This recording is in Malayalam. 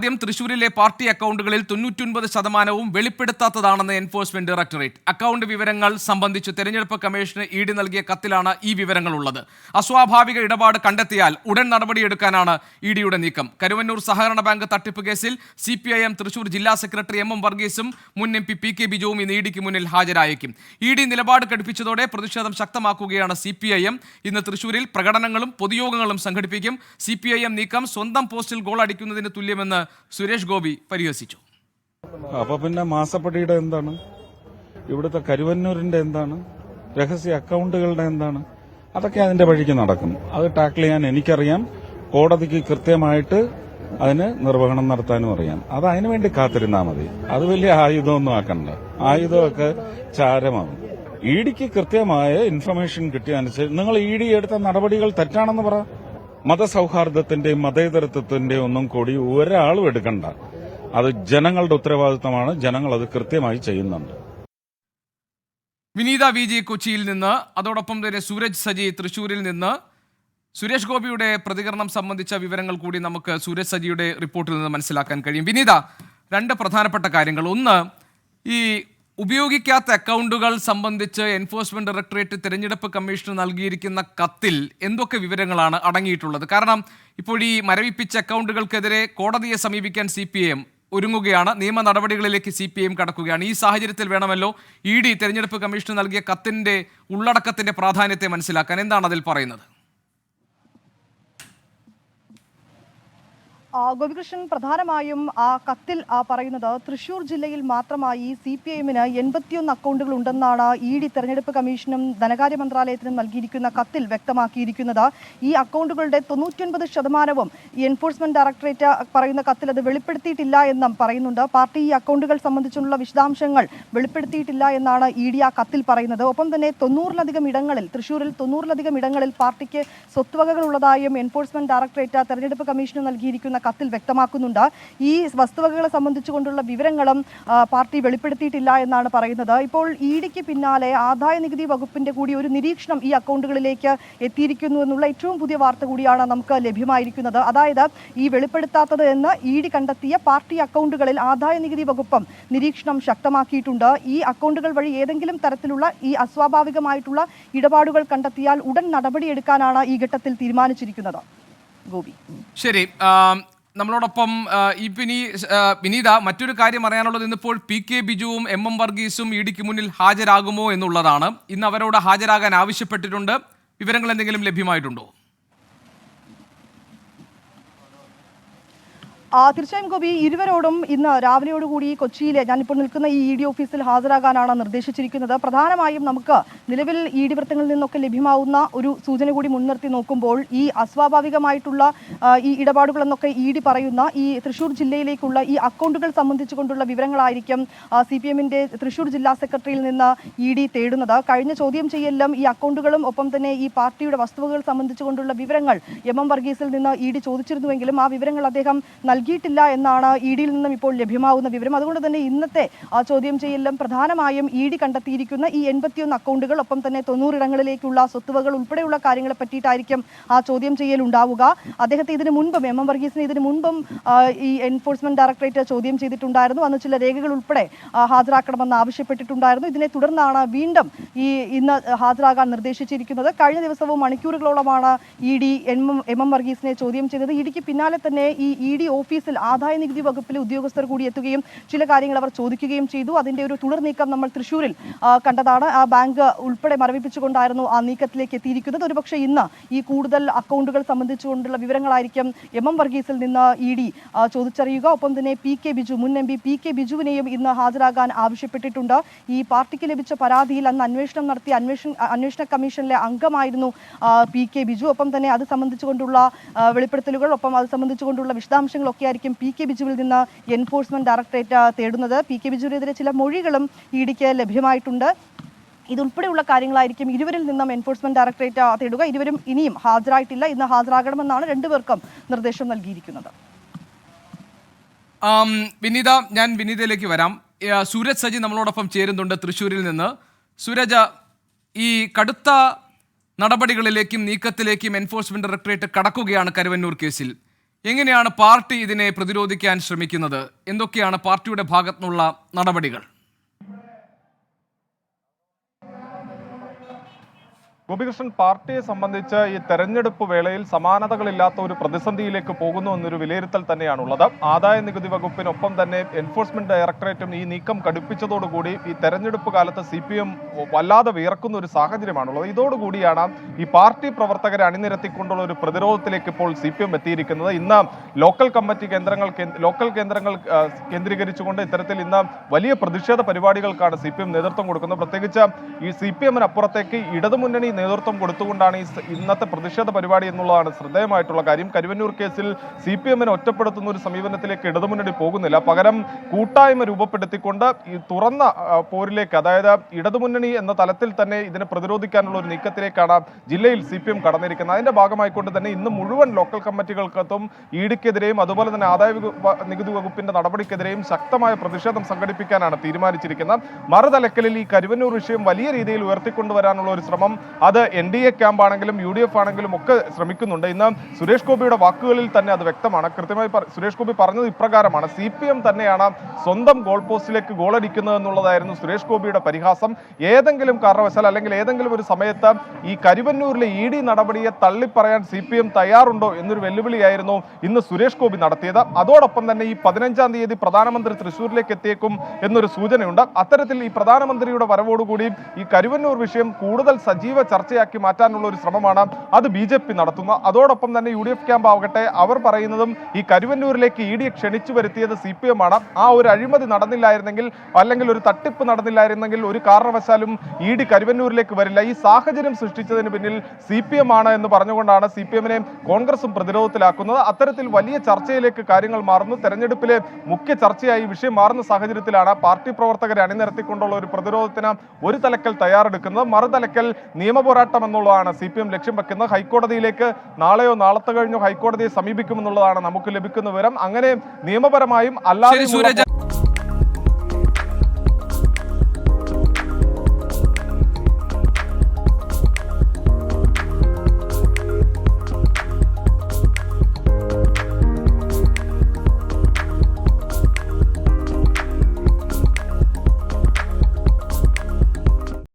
ആദ്യം തൃശൂരിലെ പാർട്ടി അക്കൗണ്ടുകളിൽ 99% വെളിപ്പെടുത്താത്തതാണെന്ന് എൻഫോഴ്സ്മെന്റ് ഡയറക്ടറേറ്റ്. അക്കൗണ്ട് വിവരങ്ങൾ സംബന്ധിച്ച് തെരഞ്ഞെടുപ്പ് കമ്മീഷന് ഇഡി നൽകിയ കത്തിലാണ് ഈ വിവരങ്ങളുള്ളത്. അസ്വാഭാവിക ഇടപാട് കണ്ടെത്തിയാൽ ഉടൻ നടപടിയെടുക്കാനാണ് ഇഡിയുടെ നീക്കം. കരുവന്നൂർ സഹകരണ ബാങ്ക് തട്ടിപ്പ് കേസിൽ CPIM തൃശൂർ ജില്ലാ സെക്രട്ടറി MM വർഗീസും മുൻ MP PK ബിജുവും ഇന്ന് ഇഡിക്ക് മുന്നിൽ ഹാജരായേക്കും. ഇഡി നിലപാട് കടുപ്പിച്ചതോടെ പ്രതിഷേധം ശക്തമാക്കുകയാണ് CPIM. ഇന്ന് തൃശൂരിൽ പ്രകടനങ്ങളും പൊതുയോഗങ്ങളും സംഘടിപ്പിക്കും. CPIM നീക്കം സ്വന്തം പോസ്റ്റിൽ ഗോൾ അടിക്കുന്നതിന് തുല്യമെന്ന് സുരേഷ് ഗോപി പരിഹസിച്ചു. അപ്പൊ പിന്നെ മാസപ്പടിയുടെ എന്താണ്, ഇവിടുത്തെ കരുവന്നൂരിന്റെ എന്താണ്, രഹസ്യ അക്കൗണ്ടുകളുടെ എന്താണ്, അതൊക്കെ അതിന്റെ വഴിക്ക് നടക്കും. അത് ടാക്കിൾ ചെയ്യാൻ എനിക്കറിയാം. കോടതിക്ക് കൃത്യമായിട്ട് അതിന് നിർവഹണം നടത്താനും അറിയാം. അത് അതിനുവേണ്ടി കാത്തിരുന്നാൽ മതി. അത് വലിയ ആയുധമൊന്നും ആക്കണ്ട. ആയുധമൊക്കെ ചാരമാകും. ഇഡിക്ക് കൃത്യമായ ഇൻഫർമേഷൻ കിട്ടിയതനുസരിച്ച് നിങ്ങൾ ഇഡി എടുത്ത നടപടികൾ തെറ്റാണെന്ന് പറ. മതസൗഹാർദ്ദത്തിന്റെയും മതേതരത്വത്തിന്റെയും ഒന്നും കൂടി ഒരാളും എടുക്കണ്ട. അത് ജനങ്ങളുടെ ഉത്തരവാദിത്തമാണ്. ജനങ്ങൾ അത് കൃത്യമായി ചെയ്യുന്നുണ്ട്. വിനീത VG കൊച്ചിയിൽ നിന്ന്, അതോടൊപ്പം തന്നെ സൂരജ് സജി തൃശൂരിൽ നിന്ന്. സുരേഷ് ഗോപിയുടെ പ്രതികരണം സംബന്ധിച്ച വിവരങ്ങൾ കൂടി നമുക്ക് സൂരജ് സജിയുടെ റിപ്പോർട്ടിൽ നിന്ന് മനസ്സിലാക്കാൻ കഴിയും. വിനീത, രണ്ട് പ്രധാനപ്പെട്ട കാര്യങ്ങൾ. ഒന്ന്, ഈ ഉപയോഗിക്കാത്ത അക്കൗണ്ടുകൾ സംബന്ധിച്ച് എൻഫോഴ്സ്മെന്റ് ഡയറക്ടറേറ്റ് തെരഞ്ഞെടുപ്പ് കമ്മീഷന് നൽകിയിരിക്കുന്ന കത്തിൽ എന്തൊക്കെ വിവരങ്ങളാണ് അടങ്ങിയിട്ടുള്ളത്? കാരണം ഇപ്പോൾ ഈ മരവിപ്പിച്ച അക്കൗണ്ടുകൾക്കെതിരെ കോടതിയെ സമീപിക്കാൻ CPIM ഒരുങ്ങുകയാണ്. നിയമ നടപടികളിലേക്ക് CPIM കടക്കുകയാണ്. ഈ സാഹചര്യത്തിൽ വേണമല്ലോ ഇഡി തെരഞ്ഞെടുപ്പ് കമ്മീഷന് നൽകിയ കത്തിന്റെ ഉള്ളടക്കത്തിന്റെ പ്രാധാന്യത്തെ മനസ്സിലാക്കാൻ. എന്താണ് അതിൽ പറയുന്നത്? ഗോപികൃഷ്ണൻ, പ്രധാനമായും ആ കത്തിൽ പറയുന്നത് തൃശൂർ ജില്ലയിൽ മാത്രമായി CPIMന് 81 അക്കൗണ്ടുകൾ ഉണ്ടെന്നാണ് ഇഡി തെരഞ്ഞെടുപ്പ് കമ്മീഷനും ധനകാര്യ മന്ത്രാലയത്തിനും നൽകിയിരിക്കുന്ന കത്തിൽ വ്യക്തമാക്കിയിരിക്കുന്നത്. ഈ അക്കൗണ്ടുകളുടെ 99% എൻഫോഴ്സ്മെന്റ് ഡയറക്ടറേറ്റ് പറയുന്ന കത്തിൽ അത് വെളിപ്പെടുത്തിയിട്ടില്ല എന്നും പറയുന്നുണ്ട്. പാർട്ടി ഈ അക്കൗണ്ടുകൾ സംബന്ധിച്ചുള്ള വിശദാംശങ്ങൾ വെളിപ്പെടുത്തിയിട്ടില്ല എന്നാണ് ഇഡി ആ കത്തിൽ പറയുന്നത്. ഒപ്പം തന്നെ 90-ലധികം ഇടങ്ങളിൽ, തൃശൂരിൽ 90-ലധികം ഇടങ്ങളിൽ പാർട്ടിക്ക് സ്വത്തുവകകൾ ഉള്ളതായും എൻഫോഴ്സ്മെന്റ് ഡയറക്ടറേറ്റ് തെരഞ്ഞെടുപ്പ് കമ്മീഷന് നൽകിയിരിക്കുന്ന കത്തിൽ വ്യക്തമാക്കുന്നുണ്ട്. ഈ വസ്തുവകകളെ സംബന്ധിച്ചുകൊണ്ടുള്ള വിവരങ്ങളും പാർട്ടി വെളിപ്പെടുത്തിയിട്ടില്ല എന്നാണ് പറയുന്നത്. ഇപ്പോൾ ഇഡിക്ക് പിന്നാലെ ആദായ നികുതി വകുപ്പിന്റെ കൂടി ഒരു നിരീക്ഷണം ഈ അക്കൗണ്ടുകളിലേക്ക് എത്തിയിരിക്കുന്നു എന്നുള്ള ഏറ്റവും പുതിയ വാർത്ത കൂടിയാണ് നമുക്ക് ലഭ്യമായിരിക്കുന്നത്. അതായത് ഈ വെളിപ്പെടുത്താത്തത് എന്ന് ഇഡി കണ്ടെത്തിയ പാർട്ടി അക്കൗണ്ടുകളിൽ ആദായ നികുതി വകുപ്പും നിരീക്ഷണം ശക്തമാക്കിയിട്ടുണ്ട്. ഈ അക്കൗണ്ടുകൾ വഴി ഏതെങ്കിലും തരത്തിലുള്ള ഈ അസ്വാഭാവികമായിട്ടുള്ള ഇടപാടുകൾ കണ്ടെത്തിയാൽ ഉടൻ നടപടിയെടുക്കാനാണ് ഈ ഘട്ടത്തിൽ തീരുമാനിച്ചിരിക്കുന്നത്. ഗോപി, ശരി. നമ്മളോടൊപ്പം വിനീത, മറ്റൊരു കാര്യം അറിയാനുള്ളത്, ഇന്നിപ്പോൾ PK ബിജുവും MM വർഗീസും ഇഡിക്ക് മുന്നിൽ ഹാജരാകുമോ എന്നുള്ളതാണ്. ഇന്ന് അവരോട് ഹാജരാകാൻ ആവശ്യപ്പെട്ടിട്ടുണ്ട്. വിവരങ്ങൾ എന്തെങ്കിലും ലഭ്യമായിട്ടുണ്ടോ? തീർച്ചയായും ഗോപി, ഇരുവരോടും ഇന്ന് രാവിലെയോടുകൂടി കൊച്ചിയിലെ ഞാനിപ്പോൾ നിൽക്കുന്ന ഈ ഇഡി ഓഫീസിൽ ഹാജരാകാനാണ് നിർദ്ദേശിച്ചിരിക്കുന്നത്. പ്രധാനമായും നമുക്ക് നിലവിൽ ഇഡി വൃത്തങ്ങളിൽ നിന്നൊക്കെ ലഭ്യമാവുന്ന ഒരു സൂചന കൂടി മുൻനിർത്തി നോക്കുമ്പോൾ ഈ അസ്വാഭാവികമായിട്ടുള്ള ഈ ഇടപാടുകൾ എന്നൊക്കെ ഇഡി പറയുന്ന ഈ തൃശൂർ ജില്ലയിലേക്കുള്ള ഈ അക്കൗണ്ടുകൾ സംബന്ധിച്ചുകൊണ്ടുള്ള വിവരങ്ങളായിരിക്കും CPIMന്റെ തൃശൂർ ജില്ലാ സെക്രട്ടറിയിൽ നിന്ന് ഇഡി തേടുന്നത്. കഴിഞ്ഞ ചോദ്യം ചെയ്യലിലും ഈ അക്കൗണ്ടുകളും ഒപ്പം തന്നെ ഈ പാർട്ടിയുടെ വസ്തുവകകൾ സംബന്ധിച്ചുകൊണ്ടുള്ള വിവരങ്ങൾ MM വർഗീസിൽ നിന്ന് ഇഡി ചോദിച്ചിരുന്നുവെങ്കിലും ആ വിവരങ്ങൾ അദ്ദേഹം നൽകിയിട്ടില്ല എന്നാണ് ഇഡിയിൽ നിന്നും ഇപ്പോൾ ലഭ്യമാകുന്ന വിവരം. അതുകൊണ്ട് തന്നെ ഇന്നത്തെ ചോദ്യം ചെയ്യലിലും പ്രധാനമായും ഇഡി കണ്ടെത്തിയിരിക്കുന്ന ഈ 81 അക്കൗണ്ടുകൾ, ഒപ്പം തന്നെ 90 ഇടങ്ങളിലേക്കുള്ള സ്വത്തുവകൾ ഉൾപ്പെടെയുള്ള കാര്യങ്ങളെ പറ്റിയിട്ടായിരിക്കും ആ ചോദ്യം ചെയ്യൽ ഉണ്ടാവുക. അദ്ദേഹത്തെ ഇതിനു മുൻപും MM വർഗീസിനെ ഇതിനു മുൻപും ഈ എൻഫോഴ്സ്മെന്റ് ഡയറക്ടറേറ്റ് ചോദ്യം ചെയ്തിട്ടുണ്ടായിരുന്നു. അന്ന് ചില രേഖകൾ ഉൾപ്പെടെ ഹാജരാക്കണമെന്ന് ആവശ്യപ്പെട്ടിട്ടുണ്ടായിരുന്നു. ഇതിനെ തുടർന്നാണ് വീണ്ടും ഇന്ന് ഹാജരാകാൻ നിർദ്ദേശിച്ചിരിക്കുന്നത്. കഴിഞ്ഞ ദിവസവും മണിക്കൂറുകളോളമാണ് ഇഡി MM വർഗീസിനെ ചോദ്യം ചെയ്തത്. ഇഡിക്ക് പിന്നാലെ തന്നെ ഈ ഇഡി ഓഫീസിൽ ആദായ നികുതി വകുപ്പിലെ ഉദ്യോഗസ്ഥർ കൂടി എത്തുകയും ചില കാര്യങ്ങൾ അവർ ചോദിക്കുകയും ചെയ്തു. അതിന്റെ ഒരു തുടർ നീക്കം നമ്മൾ തൃശ്ശൂരിൽ കണ്ടതാണ്. ആ ബാങ്ക് ഉൾപ്പെടെ മരവിപ്പിച്ചുകൊണ്ടായിരുന്നു ആ നീക്കത്തിലേക്ക് എത്തിയിരിക്കുന്നത്. ഒരുപക്ഷെ ഇന്ന് ഈ കൂടുതൽ അക്കൗണ്ടുകൾ സംബന്ധിച്ചുകൊണ്ടുള്ള വിവരങ്ങളായിരിക്കും MM വർഗീസിൽ നിന്ന് ഇഡി ചോദിച്ചറിയുക. ഒപ്പം തന്നെ PK ബിജു, മുൻ MP PK ബിജുവിനെയും ഇന്ന് ഹാജരാകാൻ ആവശ്യപ്പെട്ടിട്ടുണ്ട്. ഈ പാർട്ടിക്ക് ലഭിച്ച പരാതിയിൽ അന്ന് അന്വേഷണം നടത്തിയ അന്വേഷണ കമ്മീഷനിലെ അംഗമായിരുന്നു PK ബിജു. ഒപ്പം തന്നെ അത് സംബന്ധിച്ചുകൊണ്ടുള്ള വെളിപ്പെടുത്തലുകൾ, ഒപ്പം അത് സംബന്ധിച്ചുകൊണ്ടുള്ള വിശദാംശങ്ങൾ ഒക്കെ ആയിരിക്കും PK ബിജുവിൽ നിന്ന് എൻഫോഴ്സ്മെന്റ് ഡയറക്ടറേറ്റ് തേടുന്നത്. PK ബിജുവിനെതിരെ ചില മൊഴികളും ഇഡിക്ക് ലഭ്യമായിട്ടുണ്ട്. ഇതുൾപ്പെടെയുള്ള കാര്യങ്ങളായിരിക്കും ഇരുവരിൽ നിന്നും എൻഫോഴ്സ്മെന്റ് ഡയറക്ടറേറ്റ് തേടുക. ഇരുവരും ഇനിയും ഹാജരായിട്ടില്ല. ഇന്ന് ഹാജരാകണമെന്നാണ് രണ്ടുപേർക്കും നിർദ്ദേശം നൽകിയിരിക്കുന്നത്. വിനീത, ഞാൻ വിനീതയിലേക്ക് വരാം. സൂരജ് സജി നമ്മളോടൊപ്പം ചേരുന്നുണ്ട് തൃശ്ശൂരിൽ നിന്ന്. സൂരജ്, ഈ കടുത്ത നടപടികളിലേക്കും നീക്കത്തിലേക്കും എൻഫോഴ്സ്മെന്റ് ഡയറക്ടറേറ്റ് കടക്കുകയാണ് കരുവന്നൂർ കേസിൽ. എങ്ങനെയാണ് പാർട്ടി ഇതിനെ പ്രതിരോധിക്കാൻ ശ്രമിക്കുന്നത്? എന്തൊക്കെയാണ് പാർട്ടിയുടെ ഭാഗത്തുനിന്നുള്ള നടപടികൾ? ഗോപികൃഷ്ണൻ, പാർട്ടിയെ സംബന്ധിച്ച് ഈ തെരഞ്ഞെടുപ്പ് വേളയിൽ സമാനതകളില്ലാത്ത ഒരു പ്രതിസന്ധിയിലേക്ക് പോകുന്നു എന്നൊരു വിലയിരുത്തൽ തന്നെയാണുള്ളത്. ആദായ നികുതി വകുപ്പിനൊപ്പം തന്നെ എൻഫോഴ്സ്മെന്റ് ഡയറക്ടറേറ്റും ഈ നീക്കം കടുപ്പിച്ചതോടുകൂടി ഈ തെരഞ്ഞെടുപ്പ് കാലത്ത് CPM വല്ലാതെ വിയർക്കുന്ന ഒരു സാഹചര്യമാണുള്ളത്. ഇതോടുകൂടിയാണ് ഈ പാർട്ടി പ്രവർത്തകരെ അണിനിരത്തിക്കൊണ്ടുള്ള ഒരു പ്രതിരോധത്തിലേക്ക് ഇപ്പോൾ CPM എത്തിയിരിക്കുന്നത്. ഇന്ന് ലോക്കൽ കേന്ദ്രങ്ങൾ കേന്ദ്രീകരിച്ചുകൊണ്ട് ഇത്തരത്തിൽ ഇന്ന് വലിയ പ്രതിഷേധ പരിപാടികൾക്കാണ് CPM നേതൃത്വം കൊടുക്കുന്നത്. പ്രത്യേകിച്ച് ഈ CPM-നപ്പുറത്തേക്ക് ഇടതുമുന്നണി നേതൃത്വം കൊടുത്തുകൊണ്ടാണ് ഇന്നത്തെ പ്രതിഷേധ പരിപാടി എന്നുള്ളതാണ് ശ്രദ്ധേയമായിട്ടുള്ള കാര്യം. കരുവന്നൂർ കേസിൽ CPM-നെ ഒറ്റപ്പെടുത്തുന്ന ഒരു സമീപനത്തിലേക്ക് ഇടതുമുന്നണി പോകുന്നില്ല. പകരം കൂട്ടായ്മ രൂപപ്പെടുത്തിക്കൊണ്ട് ഈ തുറന്ന പോരിലേക്ക്, അതായത് ഇടതുമുന്നണി എന്ന തലത്തിൽ തന്നെ ഇതിനെ പ്രതിരോധിക്കാനുള്ള ഒരു നീക്കത്തിലേക്കാണ് ജില്ലയിൽ CPM കടന്നിരിക്കുന്നത്. അതിന്റെ ഭാഗമായിക്കൊണ്ട് തന്നെ ഇന്ന് മുഴുവൻ ലോക്കൽ കമ്മിറ്റികൾക്കകത്തും ഇഡിക്കെതിരെയും അതുപോലെ തന്നെ ആദായ നികുതി വകുപ്പിന്റെ നടപടിക്കെതിരെയും ശക്തമായ പ്രതിഷേധം സംഘടിപ്പിക്കാനാണ് തീരുമാനിച്ചിരിക്കുന്നത്. മറുതലക്കലിൽ ഈ കരുവന്നൂർ വിഷയം വലിയ രീതിയിൽ ഉയർത്തിക്കൊണ്ടുവരാനുള്ള ഒരു ശ്രമം അത് NDA ക്യാമ്പാണെങ്കിലും UDF ആണെങ്കിലും ഒക്കെ ശ്രമിക്കുന്നുണ്ട്. ഇന്ന് സുരേഷ് ഗോപിയുടെ വാക്കുകളിൽ തന്നെ അത് വ്യക്തമാണ്. കൃത്യമായി സുരേഷ് ഗോപി പറഞ്ഞത് ഇപ്രകാരമാണ്: CPM തന്നെയാണ് സ്വന്തം ഗോൾ പോസ്റ്റിലേക്ക് ഗോളടിക്കുന്നത് എന്നുള്ളതായിരുന്നു സുരേഷ് ഗോപിയുടെ പരിഹാസം. ഏതെങ്കിലും കാരണവശാൽ അല്ലെങ്കിൽ ഏതെങ്കിലും ഒരു സമയത്ത് ഈ കരുവന്നൂരിലെ ED നടപടിയെ തള്ളിപ്പറയാൻ CPM തയ്യാറുണ്ടോ എന്നൊരു വെല്ലുവിളിയായിരുന്നു ഇന്ന് സുരേഷ് ഗോപി നടത്തിയത്. അതോടൊപ്പം തന്നെ ഈ 15-ാം തീയതി പ്രധാനമന്ത്രി തൃശ്ശൂരിലേക്ക് എത്തിയേക്കും എന്നൊരു സൂചനയുണ്ട്. അത്തരത്തിൽ ഈ പ്രധാനമന്ത്രിയുടെ വരവോടുകൂടി ഈ കരുവന്നൂർ വിഷയം കൂടുതൽ സജീവ ചർച്ചയാക്കി മാറ്റാനുള്ള ഒരു ശ്രമമാണ് അത് BJP നടത്തുന്നത്. അതോടൊപ്പം തന്നെ UDF ക്യാമ്പ് ആവട്ടെ, അവർ പറയുന്നതും ഈ കരുവന്നൂരിലേക്ക് ED ക്ഷണിച്ചു വരുത്തിയത് CPM ആണ്. ആ ഒരു അഴിമതി നടന്നില്ലായിരുന്നെങ്കിൽ അല്ലെങ്കിൽ ഒരു തട്ടിപ്പ് നടന്നില്ലായിരുന്നെങ്കിൽ ഒരു കാരണവശാലും ED കരുവന്നൂരിലേക്ക് വരില്ല. ഈ സാഹചര്യം സൃഷ്ടിച്ചതിന് പിന്നിൽ CPM ആണ് എന്ന് പറഞ്ഞുകൊണ്ടാണ് CPM-നെ കോൺഗ്രസും പ്രതിരോധത്തിലാക്കുന്നത്. അത്തരത്തിൽ വലിയ ചർച്ചയിലേക്ക് കാര്യങ്ങൾ മാറുന്നു. തെരഞ്ഞെടുപ്പിലെ മുഖ്യ ചർച്ചയായി വിഷയം മാറുന്ന സാഹചര്യത്തിലാണ് പാർട്ടി പ്രവർത്തകരെ അണിനിരത്തിക്കൊണ്ടുള്ള ഒരു പ്രതിരോധത്തിന് ഒരു തലക്കൽ തയ്യാറെടുക്കുന്നത്. മറുതലക്കൽ നിയമപോരാട്ടം എന്നുള്ളതാണ് CPM ലക്ഷ്യം വെക്കുന്നത്. ഹൈക്കോടതിയിലേക്ക് നാളെയോ നാളത്തെ കഴിഞ്ഞോ ഹൈക്കോടതിയെ സമീപിക്കുമെന്നുള്ളതാണ് നമുക്ക് ലഭിക്കുന്ന വിവരം. അങ്ങനെ നിയമപരമായും അല്ലാതെ